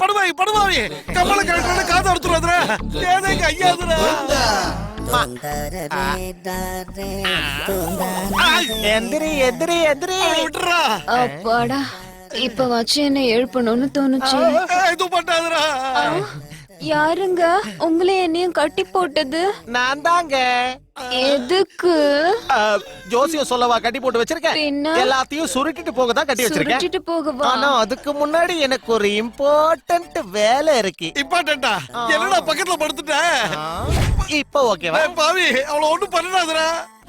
படுவாவி கமல கரெக்டான காது அறுத்துறாதுடா. ஏதே கையாதுடா. எந்திரி எந்திரி எந்திரி. விட்டுறா. அப்பாடா, இப்ப வச்சு என்ன எழுப்பணும்னு தோணுச்சு. இது பண்ணாதடா. யாருங்க உங்களே என்னையும் கட்டி போட்டது? நான் தாங்க. எதுக்கு? ஜோசியம் சொல்லவா கட்டி போட்டு வச்சிருக்கேன்? பின்ன? எல்லாத்தையும் சுருட்டிட்டு போக தான் கட்டி வச்சிருக்கேன். சுருட்டிட்டு போகவா? ஆனா அதுக்கு முன்னாடி எனக்கு ஒரு இம்பார்ட்டன்ட் வேலை இருக்கு. இம்பார்ட்டன்டா? என்னடா பக்கத்துல படுத்துட்ட? இப்போ ஓகேவா? பாவி அவள ஒண்ணும் பண்ணாதடா.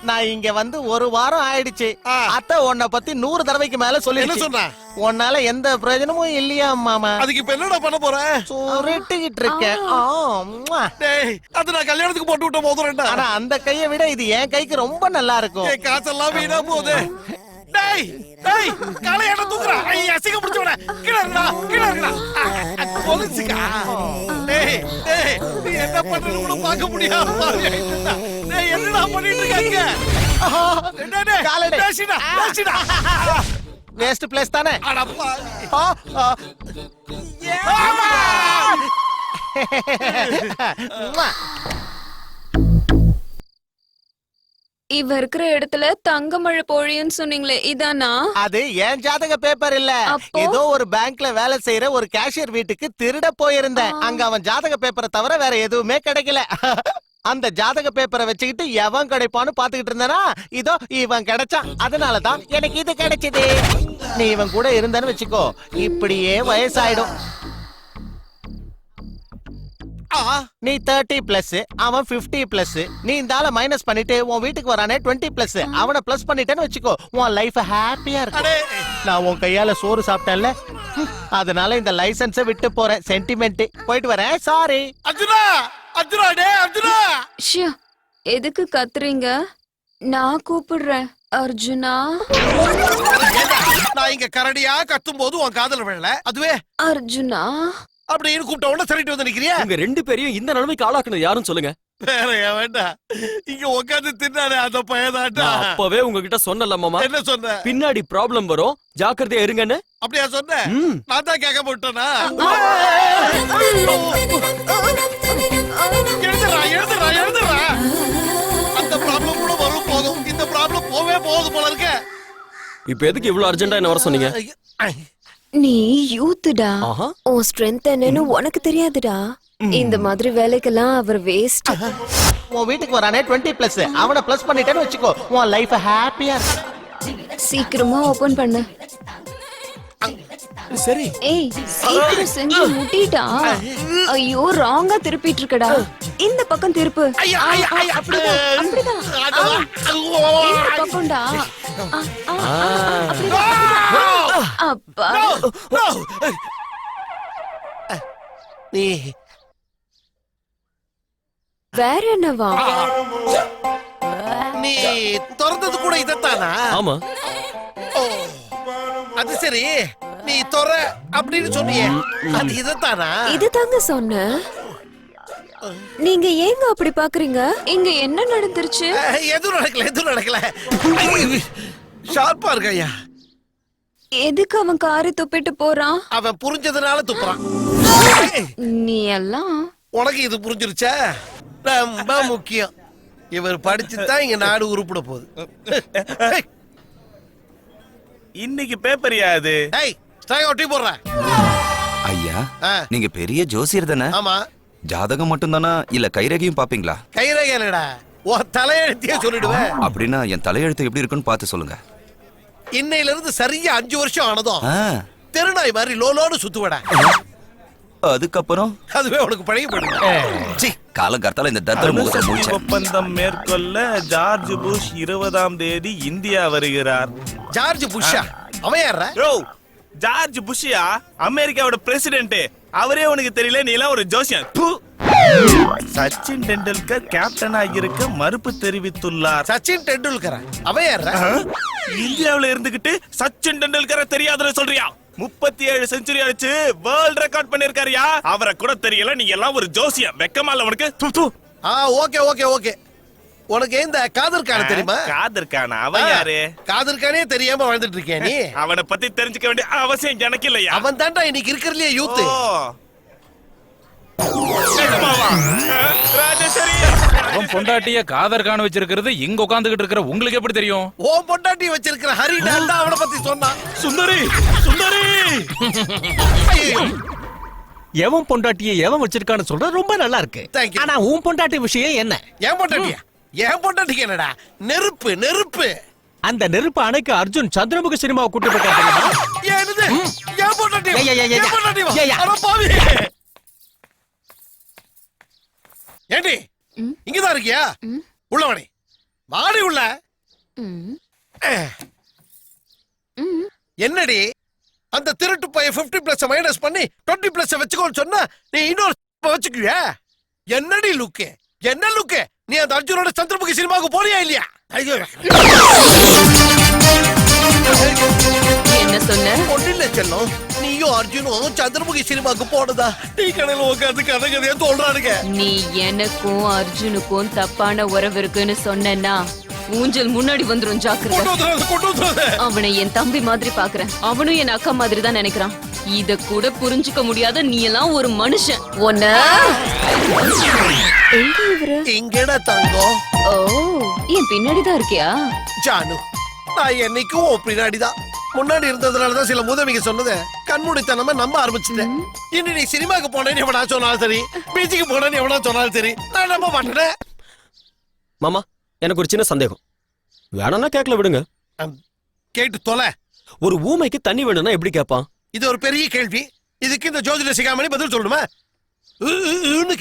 நான் இங்க வந்து ஒரு வாரம் ஆயிடுச்சு. அத்தை உன்னை பத்தி 100 தடவைக்கு மேல சொல்லி என்ன சொன்னா? உன்னால எந்த பிரயோஜனமும் இல்லையா மாமா? அதுக்கு இப்ப என்னடா பண்ண போற? சுருட்டிக்கிட்டு இருக்கேன். டேய், அது நான் கல்யாணத்துக்கு போட்டு விட்ட மோதிரம்டா. ஆனா அந்த கையை விட இது என் கைக்கு ரொம்ப நல்லா இருக்கும். ஏய், காசெல்லாம் வீணா போகுது. டேய் டேய், காலை எட தூக்குறா. ஐய, அசிங்க பிடிச்சவனே. கீழ இருக்கடா. போலீஸ்கா. டேய் டேய், நீ என்ன பண்றன்னு கூட பார்க்க முடியாம பாவி. டேய், என்னடா பண்ணிட்டு இருக்கீங்க? டேய் காலடே. பேசிடா. வேஸ்ட் பிளேஸ் தானே. அடப்பா. இவ இருக்கிற இடத்துல தங்க மழை பொழியும்னு சொன்னீங்களே, இதானா? அது ஏன் ஜாதக பேப்பர் இல்ல. அப்போ? ஏதோ ஒரு பேங்க்ல வேலை செய்யற ஒரு கேஷியர் வீட்டுக்கு திருட போயிருந்தேன். அங்க அவன் ஜாதக பேப்பரை தவிர வேற எதுவுமே கிடைக்கல. அந்த ஜாதக பேப்பரை வச்சுக்கிட்டு எவன் கிடைப்பான்னு பாத்துக்கிட்டு இருந்தானா, இதோ இவன் கிடைச்சான். அதனாலதான் எனக்கு இது கிடைச்சது. நீ இவன் கூட இருந்தன்னு வச்சுக்கோ, இப்படியே வயசாயிடும். நீ 30+, அவன் 50+. நீ இந்த ஆளை மைனஸ் பண்ணிட்டு உன் வீட்டுக்கு வரானே 20+. அவனை பிளஸ் பண்ணிட்டேன்னு வச்சுக்கோ, உன் லைஃப் ஹாப்பியா இருக்கும். நான் உன் கையால சோறு சாப்பிட்டேன்ல, அதனால இந்த லைசன்ஸை விட்டு போறேன். சென்டிமெண்ட். போயிட்டு வரேன். சாரி. அர்ஜுனா. ஷியா, எதுக்கு கத்துறீங்க? நான் கூப்பிடுறேன். அர்ஜுனா. நான் இங்க கரடியா கத்தும் போது உன் காதல விழல. அதுவே அர்ஜுனா அப்படின்னு கூப்பிட்ட உடனே சரிட்டு வந்து நிக்கிறியா? உங்க 2 பேரையும் இந்த நிலைமைக்கு ஆளாக்குனது யாருன்னு சொல்லுங்க. வேற வேண்டாம். இங்க உட்காந்து தின்னானே அந்த பையனாட்டா. நான் அப்பவே உங்ககிட்ட சொன்னல மாமா. என்ன சொன்ன? பின்னாடி ப்ராப்ளம் வரும், ஜாக்கிரதையா இருங்கன்னு. அப்படியா சொன்ன? நான் தான் கேட்க போட்டேனா? எழுதுறா. அந்த ப்ராப்ளம் கூட வரும் போதும். இந்த ப்ராப்ளம் போவே போகுது போல இருக்க. இப்ப எதுக்கு இவ்வளவு அர்ஜென்ட்டா என்ன வர சொன்னீங்க? நீ யூத்துடா. உன் ஸ்ட்ரென்த் என்னன்னு உனக்கு தெரியாதுடா. இந்த மாதிரி வேலைக்கெல்லாம் அவர் வேஸ்ட். உன் வீட்டுக்கு வரானே 20+. அவனை பிளஸ் பண்ணிட்டேன்னு வச்சுக்கோ, உன் லைஃப் ஹாப்பியா இருக்கும். சீக்கிரமா ஓபன் பண்ணு. சரி. ஏய், சீக்கிரம் செஞ்சு முட்டிடா. ஐயோ, ராங்கா திருப்பிட்டு இருக்கடா. இந்த பக்கம் திருப்பு. அப்படிதான். இந்த பக்கம்டா. அப்பா, நீ வேற என்னவா? நீ திறந்தது கூட இதத்தானா? ஆமா. அது சரி, நீ தொற அப்படின்னு சொன்னியே, அது இதத்தானா? இதுதாங்க சொன்னேன். நீங்க ஏங்க அப்படி பாக்குறீங்க? இங்க என்ன நடந்துருச்சு? எதுவும் நடக்கல. ஷார்ப்பா இருக்க ஐயா. எதுக்கு அவன் காரை துப்பிட்டு போறான்? அவன் புரிஞ்சதுனால துப்புறான். நீ எல்லாம் உனக்கு இது புரிஞ்சிருச்சா? ரொம்ப முக்கியம். இவர் படிச்சுதான் இங்க நாடு உருப்பிட போகுது. இன்னைக்கு பேப்பர் யாது? ஒட்டி போடுற ஐயா, நீங்க பெரிய ஜோசியர் தானே? ஆமா. ஜாதகம் மட்டும் தானா இல்ல கைரேகையும் பாப்பீங்களா? கைரேகைலடா, உன் தலையெழுத்தையே சொல்லிடுவேன். அப்படின்னா என் தலையெழுத்து எப்படி இருக்குன்னு பார்த்து சொல்லுங்க. இன்னையில இருந்து சரியா 5 வருஷம் ஆனதும் தெருநாய் மாதிரி லோலோன்னு சுத்துவடா. அதுக்கப்புறம் அதுவே உனக்கு பழகி போயிடுச்சு. காலங்கார்த்தால இந்த தர்தர முகத்தை முடிச்சேன். ஒப்பந்தம் மேற்கொள்ள ஜார்ஜ் புஷ் 20ஆம் தேதி இந்தியா வருகிறார். ஜார்ஜ் புஷ்ஷா? அவன் யாரா? ஜார்ஜ் புஷ்யா அமெரிக்காவோட பிரசிடென்ட். அவரே உனக்கு தெரியல, நீ எல்லாம் ஒரு ஜோசியன். சச்சின் டெண்டுல்கர் கேப்டனா இருக்க மறுப்பு தெரிவித்துள்ளார். சச்சின் டெண்டுல்கர் அவன் யாரா? இந்தியாவில இருந்துகிட்டு சச்சின் டெண்டுல்கரை தெரியாதுன்னு சொல்றியா? 37 செஞ்சுரி அடிச்சு வேர்ல்ட் ரெக்கார்ட் பண்ணிருக்காருயா. அவரை கூட தெரியல, நீ எல்லாம் ஒரு ஜோசியன். வெக்கமா இல்ல உனக்கு? ஓகே. உனக்கு இந்த காதர் கான தெரியுமா? காதர் கானா அவன் யாரு? காதர் கானே தெரியாம வாழ்ந்துட்டு இருக்கேன் நீ. அவனை பத்தி தெரிஞ்சுக்க வேண்டிய அவசியம் எனக்கு இல்லையா? அவன் தான்டா இன்னைக்கு இருக்கிறதுலயே யூத். ராஜேஸ்வரி, அவன் பொண்டாட்டிய காதர் காண வச்சிருக்கிறது இங்க உட்கார்ந்துகிட்டு இருக்கிற உங்களுக்கு எப்படி தெரியும்? ஓ பொண்டாட்டி வச்சிருக்கிற ஹரி தான் அவனை பத்தி சொன்னான். சுந்தரி சுந்தரி, ஐயோ, எவன் பொண்டாட்டியை எவன் வச்சிருக்கான்னு சொல்ற ரொம்ப நல்லா இருக்கு. Thank you. ஆனா உன் பொண்டாட்டி விஷயம் என்ன? என் பொண்டாட்டியா? என் பொண்டாட்டிக்கு என்னடா? நெருப்பு நெருப்பு. அந்த நெருப்பு அணைக்கு அர்ஜுன் சந்திரமுக சினிமாவை கூட்டு போயிட்டாங்க. என்னது? என் பொண்டாட்டி? ஏய், ஏய், ஏய், என் பொண்டாட்டி வா. ஏய், ஏய். அட பாவி. ஏண்டி இங்கதான் இருக்கியா? உள்ள வாடி. வாடி உள்ள. என்னடி அந்த திருட்டு பைய 50+ மைனஸ் பண்ணி 20+ வச்சுக்கோன்னு சொன்னா நீ இன்னொரு வச்சுக்குவியா? என்னடி லுக்கு? என்ன லுக்கு? நீ அந்த அர்ஜுனோட சந்திரமுகி சினிமாவுக்கு போறியா இல்லையா? ஐயோ, என்ன சொன்ன? ஒன்னில்ல செல்லம், நீயும் அர்ஜுனும் சந்திரமுகி சினிமாவுக்கு போனதா டீ கடையில உட்காந்து கதை கதையா தோல்றானுங்க. நீ எனக்கும் அர்ஜுனுக்கும் தப்பான உறவு இருக்குன்னு சொன்னா ஊஞ்சல் முன்னாடி வந்துரும், ஜாக்கிரதை. கொண்டு வந்துடாத. அவனை என் தம்பி மாதிரி பாக்குறேன், அவனும் என் அக்கா மாதிரி தான் நினைக்கிறான். இத கூட புரிஞ்சுக்க முடியாத நீ எல்லாம் ஒரு மனுஷன். ஒன்ன எங்க இவரு? இங்கடா தங்கம். ஓ, என் பின்னாடிதான் இருக்கியா? ஜானு, நான் என்னைக்கும் உன் பின்னாடிதான். முன்னாடி இருந்ததுனாலதான் சில உதவிங்க சொன்னது கண்மூடித்தனமா நம்ப ஆரம்பிச்சுட்டேன். இனி நீ சினிமாக்கு போனேன்னு எவனா சொன்னாலும் சரி, பீச்சுக்கு போனேன்னு எவனா சொன்னாலும் சரி, நான் நம்ப மாட்டேன். மாமா எனக்கு ஒரு சின்ன சந்தேகம். வேணும்னா கேட்கல விடுங்க. கேட்டு தொலை. ஒரு ஊமைக்கு தண்ணி வேணும்னா எப்படி கேட்பான்? இது ஒரு பெரிய கேள்வி. இதுக்கு இந்த ஜோதிட சிகாமணி பதில் சொல்லணுமா?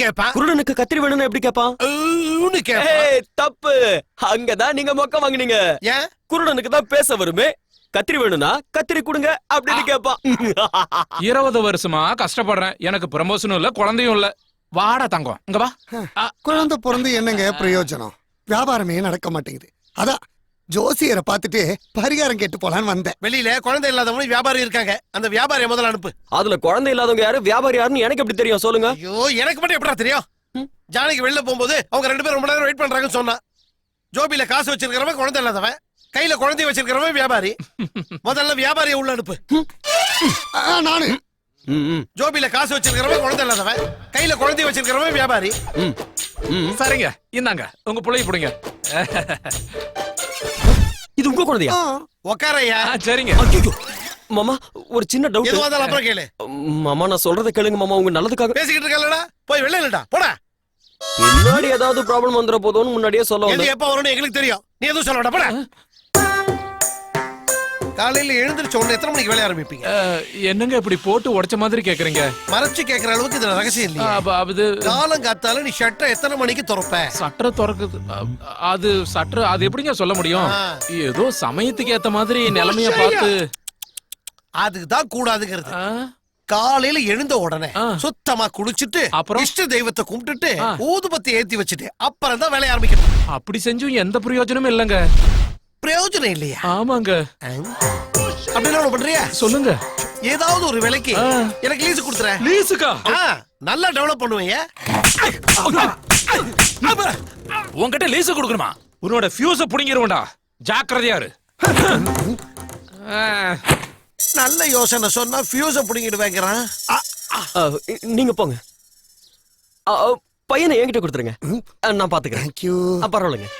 கேட்பான். குருடனுக்கு கத்திரி வேணும்னா எப்படி கேட்பான்? கேட்பான். ஏய், தப்பு. அங்கதான் நீங்க மொக்க வாங்குனீங்க. ஏன்? குருடனுக்கு தான் பேச வருமே. கத்திரி வேணும்னா கத்திரி கொடுங்க அப்படின்னு கேட்பான். 20 வருஷமா கஷ்டப்படுறேன், எனக்கு ப்ரமோஷனும் இல்ல குழந்தையும் இல்ல. வாடா தங்கம், இங்க வா. குழந்தை பிறந்து என்னங்க பிரயோஜனம்? வியாபாரமே நடக்க மாட்டேங்குது. அதான் ஜோசியரை பார்த்துட்டு பரிகாரம் கேட்டு போலான்னு வந்தேன். வெளியில குழந்தை இல்லாதவங்க வியாபாரி இருக்காங்க. அந்த வியாபாரியை முதல்ல அனுப்பு. அதுல குழந்தை இல்லாதவங்க யாரு, வியாபாரி யாருன்னு எனக்கு எப்படி தெரியும் சொல்லுங்க? ஐயோ, எனக்கு மட்டும் எப்படா தெரியும்? ஜானகி வெளில போகும்போது அவங்க 2 பேரும் ரொம்ப நேரம் வெயிட் பண்றாங்கன்னு சொன்னா. ஜோபில காசு வச்சிருக்கிறவன் குழந்தை இல்லாதவன், கையில குழந்தை வச்சிருக்கிறவன் வியாபாரி. முதல்ல வியாபாரியை உள்ள அனுப்பு. நானு ஜோபில காசு வச்சிருக்கிறவன் குழந்தை இல்லாதவன், கையில குழந்தை வச்சிருக்கிறவன் வியாபாரி. சரிங்க, இந்தாங்க உங்க புள்ளைய புடிங்க. இது உங்க குழந்தையா? உக்காரையா. சரிங்க. ஐயோ, மாமா ஒரு சின்ன டவுட். எதுவா இருந்தாலும் அப்புறம் கேளு. மாமா நான் சொல்றதை கேளுங்க மாமா, உங்க நல்லதுக்காக. பேசிக்கிட்டு இருக்கலடா, போய் வெளில இல்லடா, போடா. முன்னாடி ஏதாவது ப்ராப்ளம் வந்துற போதும்னு முன்னாடியே சொல்ல எது வந்தேன். எப்ப வரும்னு எங்களுக்கு தெரியும். நீ எதுவும் சொல்லடா, போடா. காலையில எழுந்திருச்ச உடனே எத்தனை மணிக்கு வேலைய ஆரம்பிப்பீங்க? என்னங்க இப்படி போட்டு உடைச்ச மாதிரி கேக்குறீங்க? மறைச்சு கேக்குற அளவுக்கு இதுல ரகசியம் இல்லையா? அது காலம் காத்தால நீ ஷட்டரை எத்தனை மணிக்கு திறப்ப? சட்டரை திறக்குது. அது சட்டரை அது எப்படிங்க சொல்ல முடியும்? ஏதோ சமயத்துக்கு ஏத்த மாதிரி நிலைமைய பார்த்து. அதுக்குதான் கூடாதுங்கிறது. ஆ, காலையில எழுந்த உடனே ஆ. சுத்தமா குளிச்சுட்டு அப்புறம்? இஷ்ட தெய்வத்தை கும்பிட்டுட்டு ஆ. ஊதுபத்தி ஏத்தி வச்சுட்டு அப்புறம் தான் வேலைய ஆரம்பிக்கணும். அப்படி செஞ்சும் எந்த பிரயோஜனமும் இல்லங்க. பிரயோஜனம் இல்லையா? ஆமாங்க. அப்படின்னா ஒண்ணு பண்றியா? சொல்லுங்க. ஏதாவது ஒரு விலைக்கு ஆ. எனக்கு லீஸ் கொடுத்துற. லீசுக்கா? நல்லா டெவலப் பண்ணுவீங்க. உன்கிட்ட லீசு கொடுக்கணுமா? உன்னோட ஃபியூஸ புடிங்கிருவண்டா, ஜாக்கிரதையா இரு. நல்ல யோசனை சொன்னா ஃபியூஸ புடிங்கிடுவேங்கிறான். நீங்க போங்க. பையனை என்கிட்ட கொடுத்துருங்க, நான் பாத்துக்கிறேன். தேங்க்யூ. பரவாயில்லைங்க.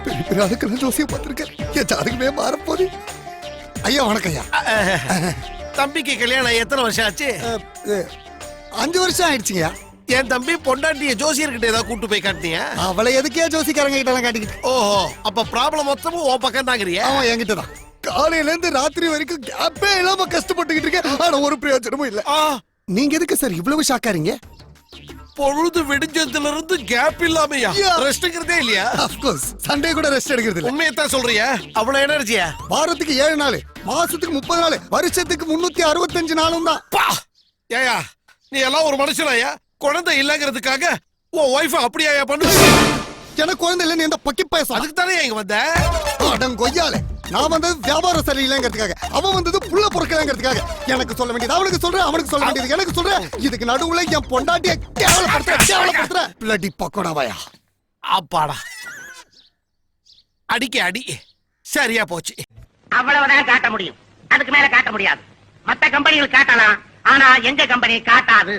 பெரிய பெரிய ஆளுக்கெல்லாம் ஜோசியம் பார்த்திருக்கேன். என் ஜாதகமே மாறப்போது. ஐயா வணக்கம் ஐயா. தம்பிக்கு கல்யாணம் எத்தனை வருஷம் ஆச்சு? 5 வருஷம் ஆயிடுச்சுங்கய்யா. என் தம்பி பொண்டாட்டிய ஜோசியர்கிட்ட ஏதாவது கூட்டு போய் காட்டினியா? அவளை எதுக்கே ஜோசிக்காரங்க கிட்ட எல்லாம் காட்டிக்கிட்டு. ஓஹோ, அப்ப ப்ராப்ளம் மொத்தமும் உன் பக்கம் தாங்கறியா? அவன் என்கிட்ட தான் காலையில இருந்து ராத்திரி வரைக்கும் கேப்பே இல்லாம கஷ்டப்பட்டுக்கிட்டு இருக்கேன். ஆனா ஒரு பிரயோஜனமும் இல்ல. நீங்க எதுக்கு சார் இவ்வளவு ஷாக்காரீங்க? பொழுது விடிஞ்சதுல இருந்து கேப் இல்லாமையா? ரெஸ்ட்ங்கிறதே இல்லையா? ஆஃப் கோர்ஸ் சண்டே கூட ரெஸ்ட் எடுக்கிறது இல்ல. உண்மையத்தான் சொல்றியா? அவ்வளவு எனர்ஜியா? வாரத்துக்கு 7 நாள், மாசத்துக்கு 30 நாள், வருஷத்துக்கு 365 நாளும் தான். ஏயா நீ எல்லாம் ஒரு மனுஷனாயா? குழந்தை இல்லங்கிறதுக்காக உன் ஒய்ஃப் அப்படியா பண்ணு? எனக்கு குழந்தை இல்லைன்னு எந்த பக்கி பேச. அதுக்கு தானே இங்க வந்த? அடம் கொய்யால நான் வந்தது வியாபாரம் சரியில்லைங்கிறதுக்காக, அவன் வந்தது புள்ள பொறுக்கலங்கிறதுக்காக. எனக்கு சொல்ல வேண்டியது அவனுக்கு சொல்றேன், அவனுக்கு சொல்ல வேண்டியது எனக்கு சொல்றேன். இதுக்கு நடுவுல என் பொண்டாட்டிய கேவலப்படுத்துற பிளடி பக்கோடாவாயா. அப்பாடா அடிக்க அடி சரியா போச்சு. அவ்வளவுதான் காட்ட முடியும், அதுக்கு மேல காட்ட முடியாது. மத்த கம்பெனிகள் காட்டலாம், ஆனா எங்க கம்பெனி காட்டாது.